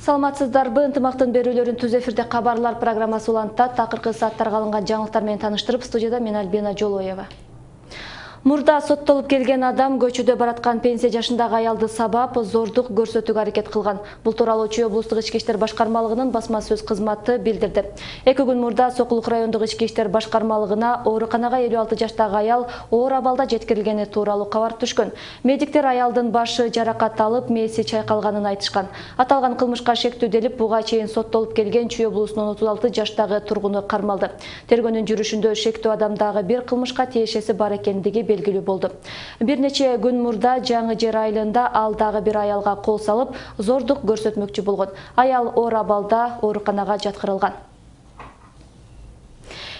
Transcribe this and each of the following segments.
Саламатсыздарбы, ынтымактын берүүлөрүн түз эфирде кабарлар программасы улантат. Такыркы сааттарга алынган жаңылыктар менен таныштырып, студияда мен Альбина Жолоева. Мурда соттолуп келген адам көчөдө бараткан пенсия жашындагы аялды сабап, зордук көрсөтүүгө аракет кылган. Бул тууралуу Чүй облустук ички иштер башкармалыгынын басма сөз кызматы билдирди. 2 күн мурда Сокулук райондук ички иштер башкармалыгына ооруканага 56 жаштагы аял оор абалда жеткирилгени тууралуу кабар түшкөн. Медиктер аялдын башы жаракат алып, мээси чайкалганын айтышкан. Аталган кылмышка шектүүделип, буга чейин соттолуп келген Чүй облусунун 36 жаштагы тургуну кармалды. Тергөөнүн жүрүшүндө шектүү адамдагы бир кылмышка тиешеси бар экендиги белгилүү болду. Бир нече күн мурда Жаңы Жер айылында ал дагы бир аялга кол салып, зордук көрсөтмөкчү болгон. Аял оор абалда ооруканага жаткырылган.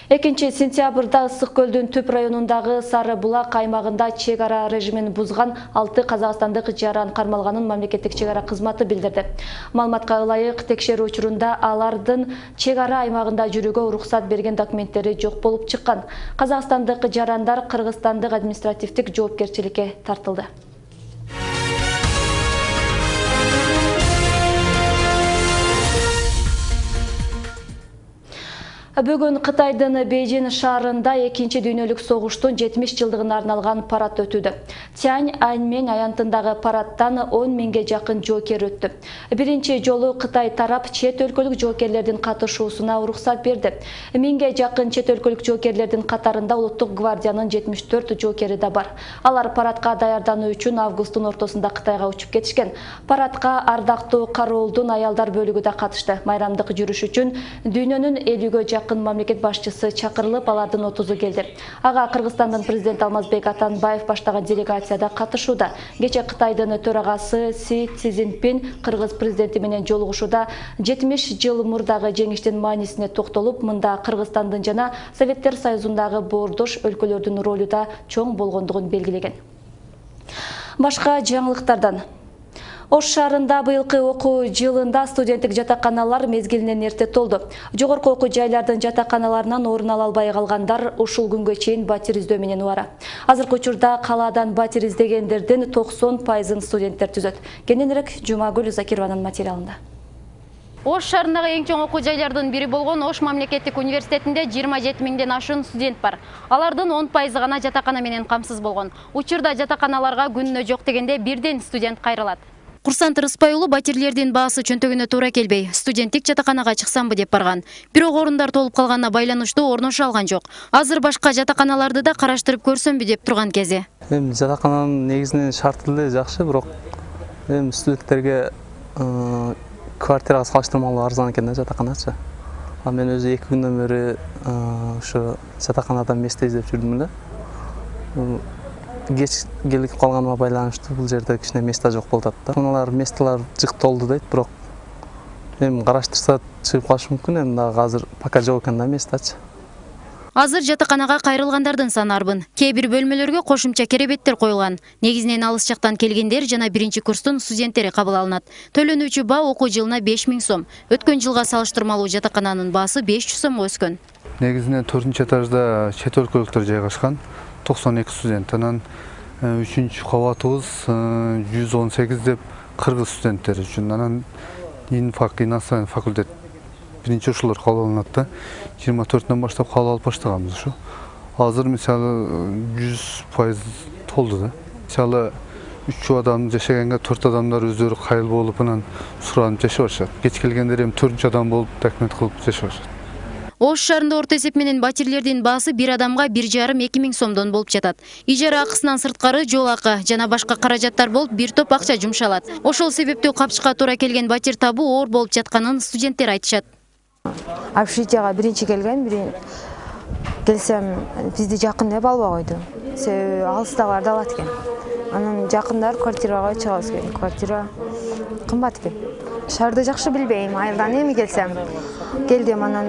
2 сентябрда Ысык көлдүн Түп районундагы Сары Булак аймагында чек ара режимин бузган 6 казакстандык жаран кармалганын мамлекеттик чек ара кызматы билдирди. Маалыматка ылайык, текшерүү учурунда алардын чек ара аймагында жүрүүгө уруксат берген документтери жок болуп чыккан. Казакстандык жарандар Кыргызстандык административдик жоопкерчиликке тартылды. Бүгүн Кытайдын Бейжин шаарында 2 дүйнөлүк согуштун 70 жылдыгына арналган парад өтүүдө. Тянь Аньмэнь аянтындагы парадтан 10 миңге жакын жоокер өттү. Биринчи жолу Кытай тарап чет өлкөлүк жоокерлердин катышуусуна уруксат берди. 1000ге жакын чет өлкөлүк жоокерлердин катарында Улуттук гвардиянын 74 жоокери да бар. Алар парадка даярдануу үчүн августтун ортосунда Кытайга учуп кетишкен. Парадка ардактуу кароолдун аялдар бөлүгү да катышты. Майрамдык жүрүш үчүн дүйнөнүн 50ге жакын мамлекет башчысы чакырылып, алардын 30-у келди. Ага Кыргызстандын президенти Алмазбек Атамбаев баштаган делегацияда катышууда. Кече Кытайдын төрагасы Си Цзиньпин Кыргыз президенти менен жолугушууда 70 жыл мурдагы жеңиштин маанисине токтолуп, мында Кыргызстандын жана Советтер Союзундагы боордош өлкөлөрдүн ролу да чоң болгондугун белгилеген. Башка жаңылыктардан. Ош шаарында быйылкы окуу жылында студенттик жатаканалар мезгилинен эрте толду. Жогорку окуу жайлардын жатаканаларынан орун ала албай калгандар ушул күнгө чейин батир издөө менен убара. Азыркы учурда калаадан батир издегендердин 90%-ын студенттер түзөт. Кененирээк Жумагүл Закированын материалында. Ош шаарындагы эң чоң окуу жайлардын бири болгон Ош мамлекеттик университетинде 27 миңден ашуун студент бар. Алардын 10% гана жатакана менен камсыз болгон. Учурда жатаканаларга күнүнө жок дегенде бирден студент кайрылат. Курсант Рыспай уулу батирлердин баасы чөнтөгүнө туура келбей, студенттик жатаканага чыксамбы деп барган. Бирок орундар толуп калганына байланыштуу орношо алган жок. Азыр башка жатаканаларды да караштырып көрсөмбү деп турган кези. Жатакананын негизинен шарты эле жакшы, бирок студенттерге квартирага салыштырмалуу арзан экен да жатаканачы. А мен өзү 2 күндөн бери ушу жатаканада место издеп жүрдүм эле. Кеч келип калганыма байланыштуу бул жерде кичине место жок болуп атат да. Мыналар местолор жык толду дейт, бирок эми караштырса чыгып калышы мүмкүн, эми дагы азыр пока жок экен да месточу. Азыр жатаканага кайрылгандардын саны арбын. Кээ бир бөлмөлөргө кошумча керебеттер коюлган. Негизинен алыс жактан келгендер жана биринчи курстун студенттери кабыл алынат. Төлөнүүчү баа окуу жылына 5000 сом. Өткөн жылга салыштырмалуу жатакананын баасы 500 сомго өскөн. Негизинен 4-этажда чет өлкөлүктөр жайгашкан. 92 студент, анан 3-чү кабатыбыз 118 деп кыргыз студенттери үчүн, анан инфак иностранный факультет биринчи ушулар кабыл алынат да. 24-төн баштап кабыл алып баштаганбыз ушу. Азыр мисалы 100% толду да. Мисалы 3 адам жашагенге 4 адамдар өздөрү кайыл болуп анан суранып жашап атышат. Кеч келгендер эми 4-чү адам болуп документ кылып жашап атышат. Ош шаарында орто эсеп менен батирлердин баасы бир адамга 1,5–2 миң сомдон болуп жатат. Ижара акысынан сырткары жол акы жана башка каражаттар болуп бир топ акча жумшалат. Ошол себептүү капчыкка туура келген батир табуу оор болуп жатканын студенттер айтышат. Общежитияга биринчи келген, келсем бизди жакын деп албай койду. Себеби алыстагыларды алат экен. Анан жакындар квартирага чыгабыз экен. Квартира кымбат экен. Шаарды жакшы билбейм, айылдан эми келдим, анан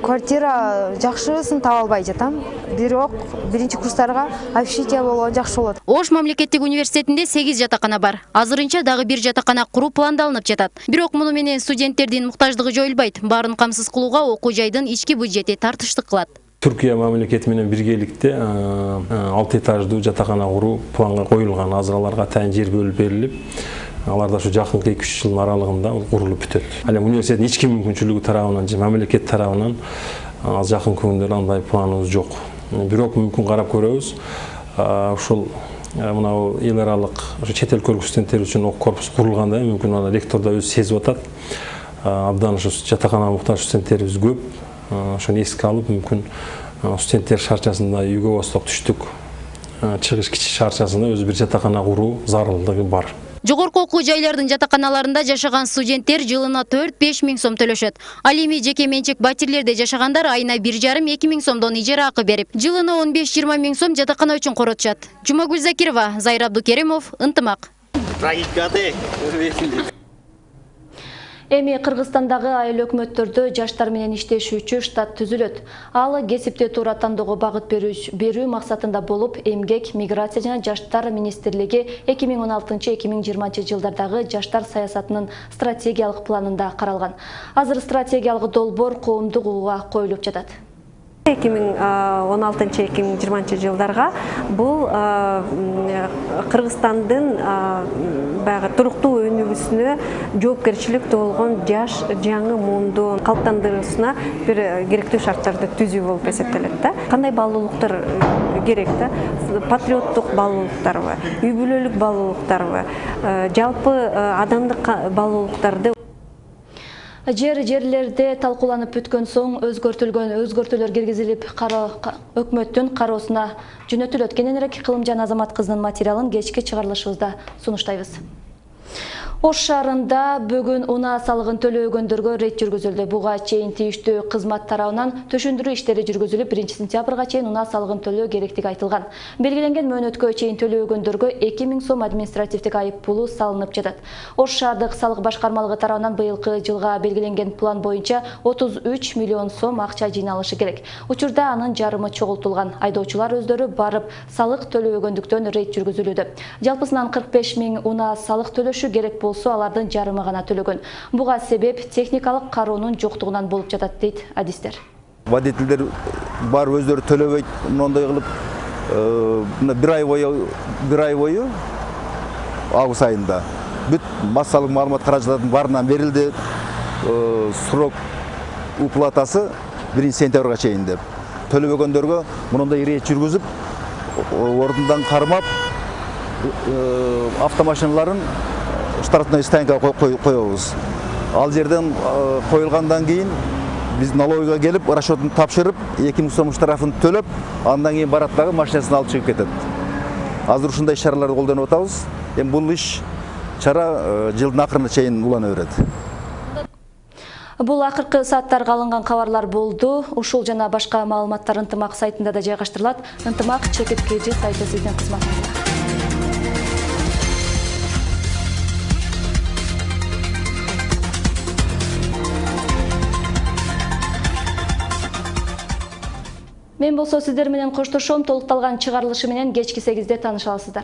квартира жакшысын таба албай жатам. Бирок биринчи курстарга общежитие болгон жакшы болот. Ош мамлекеттик университетинде 8 жатакана бар. Азырынча дагы бир жатакана куруу пландалынып жатат. Бирок муну менен студенттердин муктаждыгы жоюлбайт. Баарын камсыз кылууга окуу жайдын ички бюджети тартыштык кылат. Түркия мамлекети менен биргеликте 6 этаждуу жатакана куруу планга коюлган. Азыр аларга тайын жер бөлүп берилип, Алар да ушу жакынкы 2-3 жылдын аралыгында курулуп бүтөт. Ал эми университеттин ички мүмкүнчүлүгү тарабынан же мамлекет тарабынан ал жакын күндөрдө андай планыбыз жок. Бирок мүмкүн карап көрөбүз. Ушул мынау эл аралык чет эл көргүч студенттер үчүн корпус курулганда мүмкүн аны ректор да өзү сезип атат. Абдан ушу жатаканага муктаж студенттерибиз көп. Ошону эске алып мүмкүн студенттер шарчасында үйгө босток түштүк чыгыш кичи шарчасында өзү бир жатакана куруу зарылдыгы бар. Жогорку окуу жайлардын жатаканаларында жашаган студенттер жылына 4-5 миң сом төлөшөт. Ал эми жеке менчик батирлерде жашагандар айына 1,5-2 миң сомдон ижара акы берип, жылына 15-20 миң сом жатакана үчүн коротушат. Жумагүл Закирова, Зайыр Абдукеримов, Ынтымак. Эми Кыргызстандагы айыл өкмөттөрдө жаштар менен иштешүүчү штат түзүлөт. Ал кесипти туура тандоого багыт берүү максатында болуп, Эмгек, миграция жана жаштар министрлиги 2016-2020 жылдардагы жаштар саясатынын стратегиялык планында каралган. Азыр стратегиялык долбоор коомдук угууга коюлуп жатат. 2016-2020 жылдарга бул Кыргызстандын туруктуу өнүгүүсүнө жоопкерчилик болгон жаш жаңы муунду калыптандыруусуна бир керектүү шарттарды түзүү болуп эсептелет да. Кандай баалуулуктар керек да? Патриоттук баалуулуктарбы, үй бүлөлүк баалуулуктарбы, жалпы адамдык баалуулуктарды Жерлерде талкууланып бүткөн соң өзгөртүүлөр киргизилип өкмөттүн кароосуна жөнөтүлөт. Кененирээк Кылымжан Азамат кызынын материалын кечки чыгарылышыбызда сунуштайбыз. Ош шаарында бүгүн унаа салыгын төлөгөндөргө рейд жүргүзүлдү. Буга чейин тийиштүү кызмат тарабынан түшүндүрүү иштери жүргүзүлүп, 1-сентябрга чейин унаа салыгын төлөө керектиги айтылган. Белгиленген мөөнөткө чейин төлөгөндөргө 2 миң сом административдик айып пулу салынып жатат. Ош шаардык салык башкармалыгы тарабынан быйылкы жылга белгиленген план боюнча 33 миллион сом акча жыйналышы керек. Учурда анын жарымы чогултулган. Айдоочулар өздөрү барып салык төлөбөгөндүктөн рейд жүргүзүлүүдө. Жалпысынан 45 миң унаа салык төлөшү керек болсо алардын жарымы гана төлөгөн. Буга себеп техникалык кароонун жоктугунан болуп жатат дейт адистер. Водительдер бар өздөрү төлөбөйт, мындай кылып бир ай бою август айында бүт массалык маалымат каражаттардын баарынан берилди. Срок уплатасы 1-сентябрга чейин деп. Төлөбөгөндөргө мындай рейд жүргүзүп, ордундан кармап, автомашиналарын штрафной станцияга коебуз. Ал жерден коюлгандан кийин биз налогойго келип, расчетун тапшырып, 2 миң сом штрафын төлөп, андан кийин барат дагы машинасын алып чыгып кетет. Азыр ушундай чараларды колдонуп атабыз. Эми бул иш чара жылдын акырына чейин улана берет. Бул акыркы сааттарга алынган кабарлар болду. Ушул жана башка маалыматтар Ынтымак сайтында да жайгаштырылат. Ынтымак ЧКТ сайты сиздин кызматыңызда. Мен болсо сиздер менен коштошом, толукталган чыгарылышы менен кечки 8-де тааныша аласыздар.